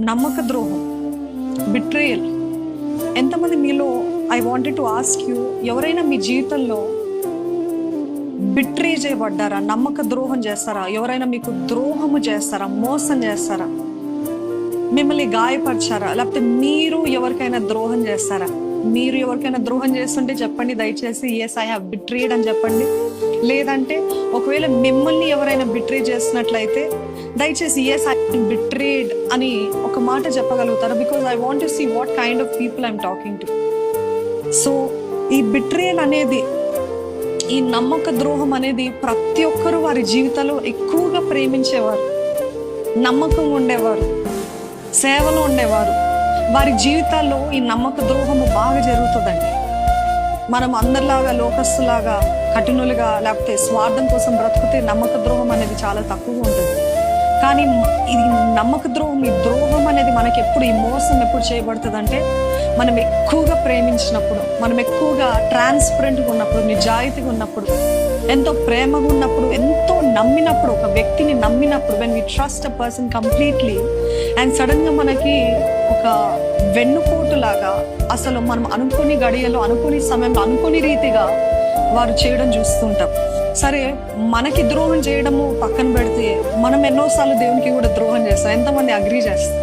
నమ్మక ద్రోహం, బిట్రేయల్. ఎంతమంది మీలో, I wanted to ask you, ఎవరైనా మీ జీవితంలో బిట్రే చేయబడ్డారా? నమ్మక ద్రోహం చేస్తారా? ఎవరైనా మీకు ద్రోహము చేస్తారా? మోసం చేస్తారా? మిమ్మల్ని గాయపరిచారా? లేకపోతే మీరు ఎవరికైనా ద్రోహం చేస్తారా? మీరు ఎవరికైనా ద్రోహం చేస్తుంటే చెప్పండి దయచేసి, ఎస్ ఐ హ్యావ్ బిట్రేడ్ అని చెప్పండి. లేదంటే ఒకవేళ మిమ్మల్ని ఎవరైనా బిట్రే చేసినట్లయితే దయచేసి ఎస్ ఐ బిట్రేడ్ అని ఒక మాట చెప్పగలుగుతారా? Because I want to see what kind of people I'm talking to. So ఈ బిట్రేయల్ అనేది, ఈ నమ్మక ద్రోహం అనేది ప్రతి ఒక్కరూ వారి జీవితంలో ఎక్కువగా ప్రేమించేవారు, నమ్మకం ఉండేవారు, సేవలో ఉండేవారు. వారి జీవితాల్లో ఈ నమ్మక ద్రోహము బాగా జరుగుతుందండి. మనం అందరిలాగా లోకస్తులాగా కఠినులుగా లేకపోతే స్వార్థం కోసం బ్రతుకుతే నమ్మక ద్రోహం అనేది చాలా తక్కువగా ఉంటుంది. కానీ ఇది నమ్మక ద్రోహం, ఈ ద్రోహం అనేది మనకి ఎప్పుడు, ఈ మోసం ఎప్పుడు చేయబడుతుంది అంటే మనం ఎక్కువగా ప్రేమించినప్పుడు, మనం ఎక్కువగా ట్రాన్స్పరెంట్గా ఉన్నప్పుడు, నిజాయితీగా ఉన్నప్పుడు, ఎంతో ప్రేమగా ఉన్నప్పుడు, ఎంతో నమ్మినప్పుడు, ఒక వ్యక్తిని నమ్మినప్పుడు, when we trust a person completely, and సడన్గా మనకి ఒక వెన్నుపోటు లాగా అసలు మనం అనుకోని గడియలో, అనుకోని సమయంలో, అనుకోని రీతిగా వారు చేయడం చూస్తుంటాం. సరే, మనకి ద్రోహం చేయడము పక్కన పెడితే మనం ఎన్నోసార్లు దేవునికి కూడా ద్రోహం చేస్తాం. ఎంతమంది అగ్రీ చేస్తారు?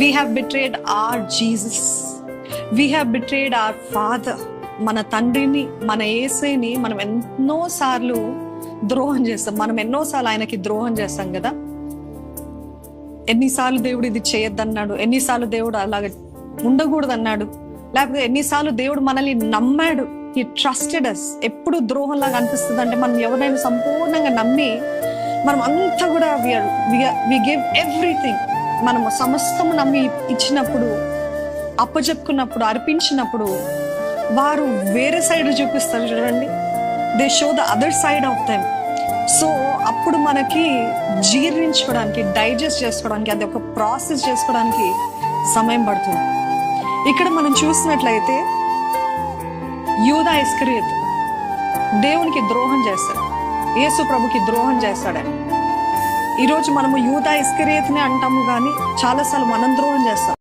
We have betrayed our Jesus, we have betrayed our father. మన తండ్రిని, మన యేసుని మనం ఎన్నోసార్లు ద్రోహం చేస్తాం. మనం ఎన్నోసార్లు ఆయనకి ద్రోహం చేస్తాం కదా. ఎన్నిసార్లు దేవుడు ఇది చేయొద్దన్నాడు, ఎన్నిసార్లు దేవుడు అలాగ ఉండకూడదు అన్నాడు, లేకపోతే ఎన్నిసార్లు దేవుడు మనల్ని నమ్మాడు, హీ ట్రస్టెడ్ అస్. ఎప్పుడు ద్రోహంలాగా అనిపిస్తుంది అంటే మనం ఎవరైనా సంపూర్ణంగా నమ్మి మనం అంతా కూడా వి గివ్ ఎవ్రీథింగ్, మనం సమస్తము నమ్మి ఇచ్చినప్పుడు, అప్పచెప్పుకున్నప్పుడు, అర్పించినప్పుడు వారు వేరే సైడ్ చూపిస్తారు చూడండి. They show the other side of them. So అప్పుడు మనకి జీర్ణించుకోవడానికి, డైజెస్ట్ చేసుకోవడానికి, అది ఒక ప్రాసెస్ చేసుకోవడానికి సమయం పడుతుంది. ఇక్కడ మనం చూసినట్లయితే యూదా ఇస్కరియోతు దేవునికి ద్రోహం చేస్తాడు, యేసు ప్రభుకి ద్రోహం చేస్తాడని. ఈరోజు మనము యూదా ఇస్కరియోతునే అంటాము, కానీ చాలాసార్లు మనం ద్రోహం చేస్తాం.